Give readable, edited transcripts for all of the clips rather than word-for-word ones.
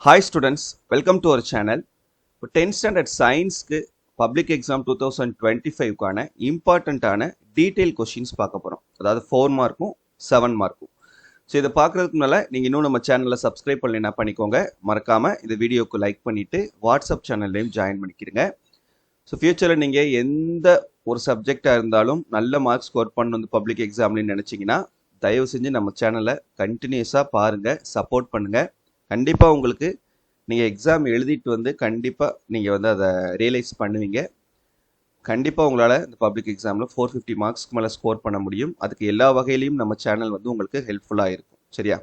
Hi students, welcome to our channel. இப்போ 10th standard science-க்கு public exam 2025க்கான இம்பார்ட்டண்ட்டான detail questions பார்க்க போகிறோம். அதாவது 4 மார்க்கும் 7 மார்க்கும். ஸோ இதை பார்க்குறதுக்கு முன்னால் நீங்கள் இன்னும் நம்ம சேனலில் சப்ஸ்கிரைப் பண்ணலைன்னா பண்ணிக்கோங்க. மறக்காமல் இந்த வீடியோக்கு லைக் பண்ணிவிட்டு வாட்ஸ்அப் சேனல்லையும் ஜாயின் பண்ணிக்கிறங்க. ஸோ ஃப்யூச்சரில் நீங்கள் எந்த ஒரு சப்ஜெக்டாக இருந்தாலும் நல்ல மார்க் ஸ்கோர் பண்ணணும் பப்ளிக் எக்ஸாம்னு நினச்சிங்கன்னா தயவு செஞ்சு நம்ம சேனலை கண்டினியூஸாக பாருங்கள், சப்போர்ட் பண்ணுங்கள். கண்டிப்பாக உங்களுக்கு நீங்கள் எக்ஸாம் எழுதிட்டு வந்து கண்டிப்பாக நீங்கள் வந்து அதை ரியலைஸ் பண்ணுவீங்க. கண்டிப்பாக உங்களால் இந்த பப்ளிக் எக்ஸாமில் 450 மார்க்ஸ்க்கு மேலே ஸ்கோர் பண்ண முடியும். அதுக்கு எல்லா வகையிலையும் நம்ம சேனல் வந்து உங்களுக்கு ஹெல்ப்ஃபுல்லாக இருக்கும். சரியா?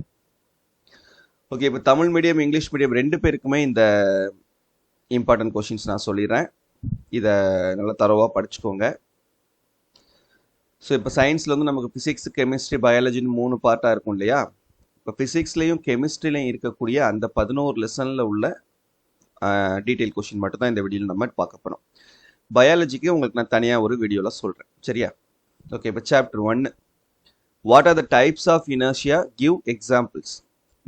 ஓகே, இப்போ தமிழ் மீடியம் இங்கிலீஷ் மீடியம் ரெண்டு பேருக்குமே இந்த இம்பார்ட்டன்ட் கொஷின்ஸ் நான் சொல்லிடுறேன். இதை நல்லா தரோவாக படிச்சுக்கோங்க. ஸோ இப்போ சயின்ஸில் வந்து நமக்கு ஃபிசிக்ஸ், கெமிஸ்ட்ரி, பயாலஜின்னு 3 பார்ட்டாக இருக்கும் இல்லையா? இப்போ ஃபிசிக்ஸ்லேயும் கெமிஸ்ட்ரிலையும் இருக்கக்கூடிய அந்த 11 லெசனில் உள்ள டீட்டெயில் கொஷின் மட்டும் தான் இந்த வீடியோவில் நம்ம பார்க்க போகிறோம். பயாலஜிக்கு உங்களுக்கு நான் தனியாக ஒரு வீடியோவில் சொல்கிறேன். சரியா? ஓகே, இப்போ chapter 1, what are the types of inertia, give examples.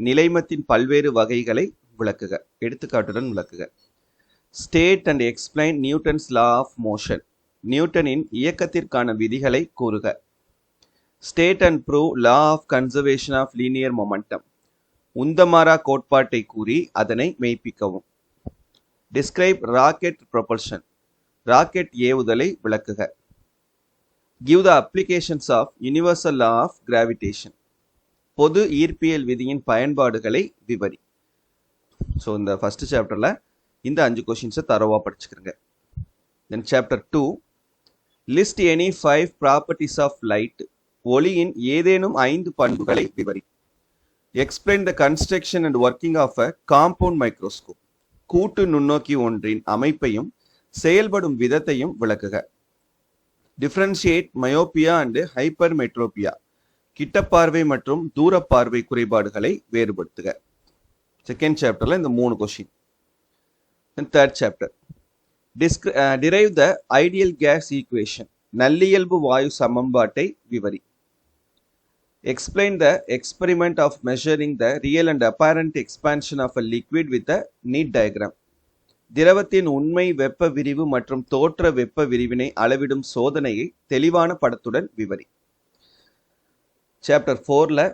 நிலைமத்தின் பல்வேறு வகைகளை விளக்குக, எடுத்துக்காட்டுடன் விளக்குக. State and explain Newton's law of motion. நியூட்டனின் இயக்கத்திற்கான விதிகளை கூறுக. State and prove law of conservation of linear momentum. உந்தமாரா கோட்பாட்டை கூறி அதனை மெய்ப்பிக்கவும். Describe rocket propulsion. ராக்கெட் ஏவுதலை விளக்குக. Give the applications of universal law of gravitation. பொது ஈர்ப்பியல் விதியின் பயன்பாடுகளை விவரி. ஸோ இந்த ஃபர்ஸ்ட் சாப்டரில் இந்த 5 கொஷின்ஸை தரோவாக படிச்சுக்கிறேங்க. Then chapter 2, list any 5 properties of light. ஒளியின் ஏதேனும் 5 பண்புகளை விவரி. Explain the construction and working of a compound microscope. கூட்டு நுண்ணோக்கி ஒன்றின் அமைப்பையும் செயல்படும் விதத்தையும் விளக்குக. Differentiate myopia and hypermetropia. கிட்டப்பார்வை மற்றும் தூரப்பார்வை குறைபாடுகளை வேறுபடுத்துக. செகண்ட் சாப்டர்ல இந்த 3 question. Third chapter, derive the ideal gas equation. நல்லியல்பு வாயு சமன்பாட்டை விவரி. Explain the experiment of measuring the real and apparent expansion of a liquid with a neat diagram. திரவத்தின் உண்மை வெப்ப விரிவு மற்றும் தோற்ற வெப்ப விரிவினை அளவிடும் சோதனையை தெளிவான படத்துடன் விவரி. சாப்டர் 4ல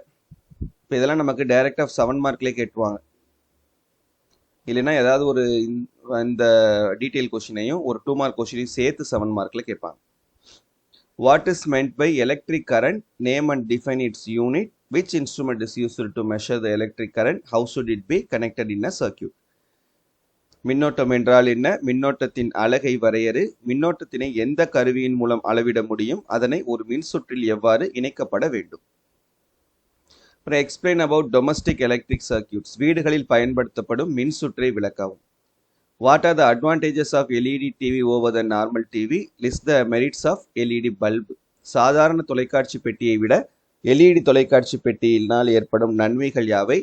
இப்போ இதெல்லாம் நமக்கு டைரக்ட் ஆஃப் 7 மார்க்லேயே கேட்டுருவாங்க. இல்லைன்னா ஏதாவது ஒரு இந்த டீட்டெயில் கொஷினையும் ஒரு 2 மார்க் கொஷினையும் சேர்த்து 7 மார்க்கில் கேட்பாங்க. What is meant by electric current? Name and define its unit. Which instrument is used to measure the electric current? How should it be connected in a circuit? மின்னோட்டம் என்றால் என்ன? மின்னோட்டத்தின் அலகை வரையறு. மின்னோட்டத்தினை எந்த கருவியின் மூலம் அளவிட முடியும்? அதனை ஒரு மின்சுற்றில் எவ்வாறு இணைக்கப்பட வேண்டும்? அப்புறம் explain about domestic electric circuits. வீடுகளில் பயன்படுத்தப்படும் மின்சுற்றை விளக்கவும். What are the advantages of LED TV over the normal TV? List the merits of LED bulb. சாதாரண தொலைக்காட்சி பெட்டியை விட LED தொலைக்காட்சி பெட்டியினால் ஏற்படும் நன்மைகள் யாவை?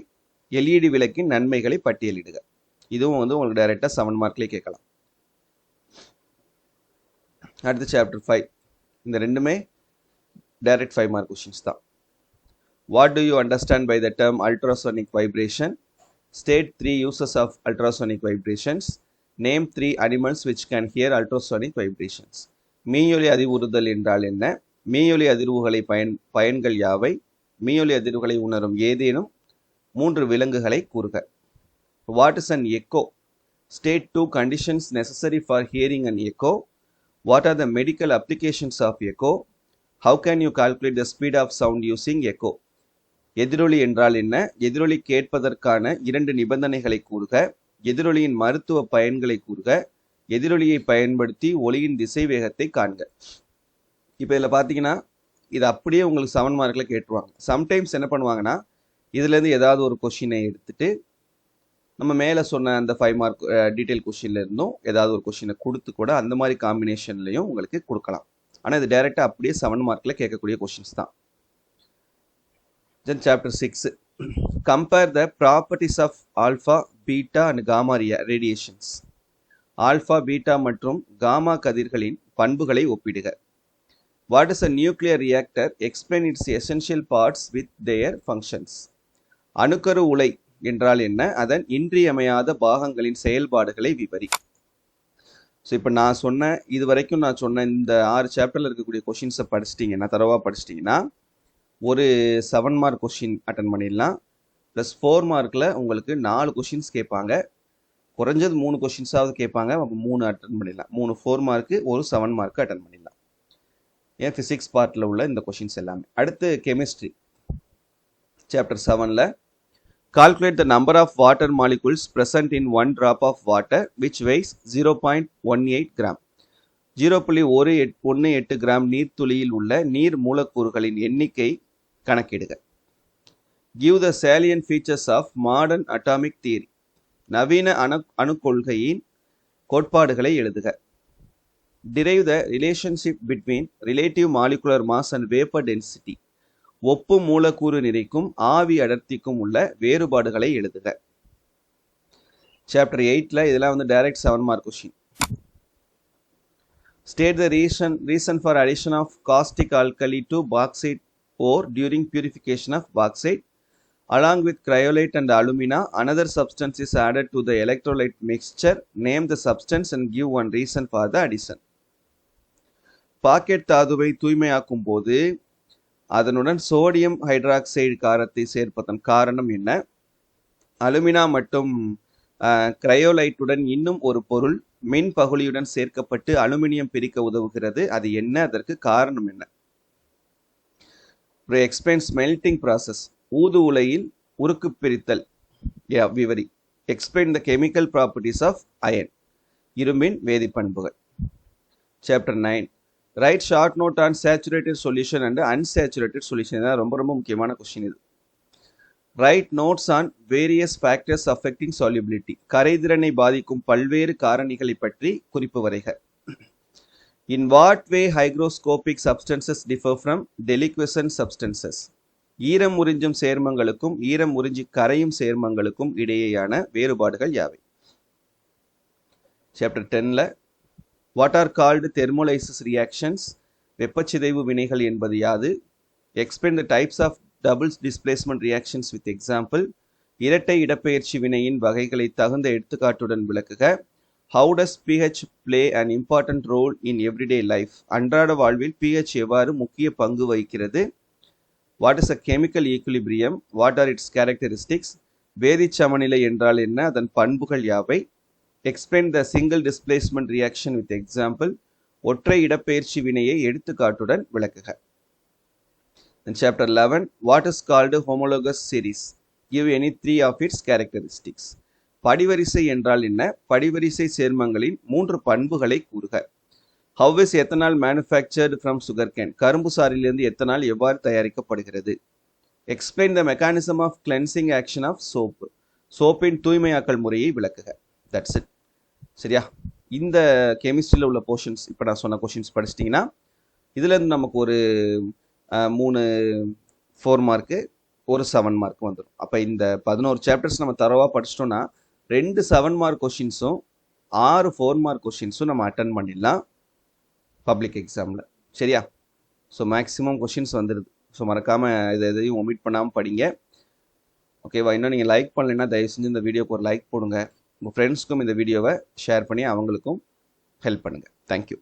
LED விளக்கின் நன்மைகளை பட்டியலிடுக. இதுவும் வந்து உங்களுக்கு டைரக்டா 7 மார்க்லேயே கேட்கலாம். அடுத்த சாப்டர் 5, இந்த ரெண்டுமே டைரக்ட் 5 மார்க் கொஸ்டின்ஸ் தான். What do you understand by the term ultrasonic vibration? State 3 uses of ultrasonic vibrations. Name 3 animals which can hear ultrasonic vibrations. மீயொலி அதிர்வுறுதல் என்றால் என்ன? மீயொலி அதிர்வுகளை பயன்கள் யாவை? மீயொலி அதிர்வுகளை உணரும் ஏதேனும் 3 விலங்குகளை கூறுக. What is an echo? State 2 conditions necessary for hearing an echo. What are the medical applications of echo? How can you calculate the speed of sound using echo? எதிரொலி என்றால் என்ன? எதிரொலி கேட்பதற்கான 2 நிபந்தனைகளை கூறுக. எதிரொலியின் மருத்துவ பயன்களை கூறுக. எதிரொலியை பயன்படுத்தி ஒளியின் திசை வேகத்தை காண்க. இப்போ இதில் பார்த்தீங்கன்னா இது அப்படியே உங்களுக்கு 7 மார்க்கில் கேட்டுருவாங்க. சம்டைம்ஸ் என்ன பண்ணுவாங்கன்னா இதுலேருந்து ஏதாவது ஒரு கொஷினை எடுத்துட்டு நம்ம மேலே சொன்ன அந்த 5 மார்க் டீட்டெயில் கொஷின்ல இருந்தும் ஏதாவது ஒரு கொஷினை கொடுத்து கூட அந்த மாதிரி காம்பினேஷன்லையும் உங்களுக்கு கொடுக்கலாம். ஆனால் இது டைரெக்டாக அப்படியே 7 மார்க்கில் கேட்கக்கூடிய கொஷின்ஸ் தான். Then chapter 6, compare the properties of alpha, beta and gamma radiations. Alpha, beta மற்றும் காமா கதிர்களின் பண்புகளை ஒப்பிடுக. What is a nuclear reactor? Explain its essential parts with their functions. அணுக்கரு உலை என்றால் என்ன, அதன் இன்றியமையாத பாகங்களின் செயல்பாடுகளை விவரி. ஸோ இப்போ நான் சொன்ன இது வரைக்கும் நான் சொன்ன இந்த 6 சாப்டரில் இருக்கக்கூடிய கொஷின்ஸை படிச்சிட்டிங்கன்னா, தரவாக படிச்சிட்டிங்கன்னா, ஒரு 7 மார்க் கொஷின் அட்டன் பண்ணிடலாம். ப்ளஸ் 4 மார்க்கில் உங்களுக்கு 4 கொஷின்ஸ் கேட்பாங்க. குறைஞ்சது 3 கொஷின்ஸாவது கேட்பாங்க. அப்போ 3 அட்டன் பண்ணிடலாம். 3 4 மார்க்கு, ஒரு 7 மார்க்கு அட்டன் பண்ணிடலாம். ஏன் ஃபிசிக்ஸ் பார்ட்டில் உள்ள இந்த கொஷின்ஸ் எல்லாமே. அடுத்து கெமிஸ்ட்ரி சாப்டர் 7ல் calculate the number of water molecules present in 1 drop of water which weighs 0.18 gram. 0.18 gram நீர்த்துளியில் உள்ள நீர் மூலக்கூறுகளின் எண்ணிக்கை கணக்கிடுக. Give the salient features of modern atomic theory. நவீன அணுக்கொள்கையின் கோட்பாடுகளை எழுதுக. Derive the relationship between relative molecular mass and vapor density. ஒப்பு மூலக்கூறு நிறைக்கும் ஆவி அடர்த்திக்கும் உள்ள வேறுபாடுகளை எழுதுக. சாப்டர் 8ல இதெல்லாம் வந்து direct 7 mark question. State the reason for addition of caustic alkali to bauxite ore during purification of bauxite. Along with cryolite and alumina, another substance is added to the electrolyte mixture. Name the substance and give one reason for the addition. பாக்கெட் தாதுவை தூய்மையாக்கும் போது அதனுடன் sodium hydroxide காரத்தை சேர்ப்பதன் காரணம் என்ன? Alumina மற்றும் கிரையோலைட்டுடன் இன்னும் ஒரு பொருள் மின் பகுளியுடன் சேர்க்கப்பட்டு அலுமினியம் பிரிக்க உதவுகிறது. அது என்ன? அதற்கு காரணம் என்ன? Explain smelting process. ஊது உலையில் உருக்கு பிரித்தல் விவரி. Explain the chemical properties of iron. இரும்பின் வேதிப்பண்புகள். Chapter 9 write short note on saturated solution and unsaturated solution. இதான் ரொம்ப ரொம்ப முக்கியமான கொஸ்டின் இது. Write notes on various factors affecting solubility. கரைதிறனை பாதிக்கும் பல்வேறு காரணிகளை பற்றி குறிப்பு வரைக. In what way hygroscopic substances differ from deliquescent substances. ஈரம் உறிஞ்சும் சேர்மங்களுக்கும் ஈரம் உறிஞ்சி கரையும் சேர்மங்களுக்கும் இடையேயான வேறுபாடுகள் யாவை? சாப்டர் 10ல what are called thermolysis reactions. வெப்பச்சிதைவு வினைகள் என்பது யாது? Explain the types of double displacement reactions with example. இரட்டை இடப்பெயர்ச்சி வினையின் வகைகளை தகுந்த எடுத்துக்காட்டுடன் விளக்குக. How does pH play an important role in everyday life. அன்றாட வாழ்வில் pH எவ்வாறு முக்கிய பங்கு வகிக்கிறது? What is a chemical equilibrium? What are its characteristics. வேதிச் சமநிலை என்றால் என்ன? அதன் பண்புகள் யாவை? Explain the single displacement reaction with example. ஒற்றை இடப்பெயர்ச்சி வினையை எடுத்துக்காட்டுடன் விளக்குக. Chapter 11 what is called homologous series. Give any 3 of its characteristics. படிவரிசை என்றால் என்ன? படிவரிசை சேர்மங்களின் 3 பண்புகளை கூறுக. How is ethanol manufactured from sugarcane. கரும்பு சாறிலிருந்து எத்தனால் எவ்வாறு தயாரிக்கப்படுகிறது? Explain the mechanism of cleansing action of soap. சோப்பின் தூய்மையாக்கல் முறையை விளக்குக. That's it. சரியா? இந்த கெமிஸ்ட்ரியில் உள்ள போர்ஷன்ஸ் இப்போ நான் சொன்ன கொஷின்ஸ் படிச்சிட்டிங்கன்னா இதுலேருந்து நமக்கு ஒரு 3 4 மார்க்கு, ஒரு 7 மார்க் வந்துடும். அப்போ இந்த 11 சாப்டர்ஸ் நம்ம தரவாக படிச்சிட்டோன்னா 2 7 மார்க் கொஷின்ஸும் 6 4 மார்க் கொஷின்ஸும் நம்ம அட்டன் பண்ணிடலாம் பப்ளிக் எக்ஸாமில். சரியா? ஸோ மேக்ஸிமம் கொஷின்ஸ் வந்துடுது. ஸோ மறக்காமல் இதை எதையும் ஒமிட் பண்ணாமல் படிங்க. ஓகேவா? இன்னும் நீங்கள் லைக் பண்ணலைன்னா தயவு செஞ்சு இந்த வீடியோக்கு ஒரு லைக் போடுங்க. உங்கள் ஃப்ரெண்ட்ஸ்க்கும் இந்த வீடியோவை ஷேர் பண்ணி அவங்களுக்கும் ஹெல்ப் பண்ணுங்கள். தேங்க்யூ.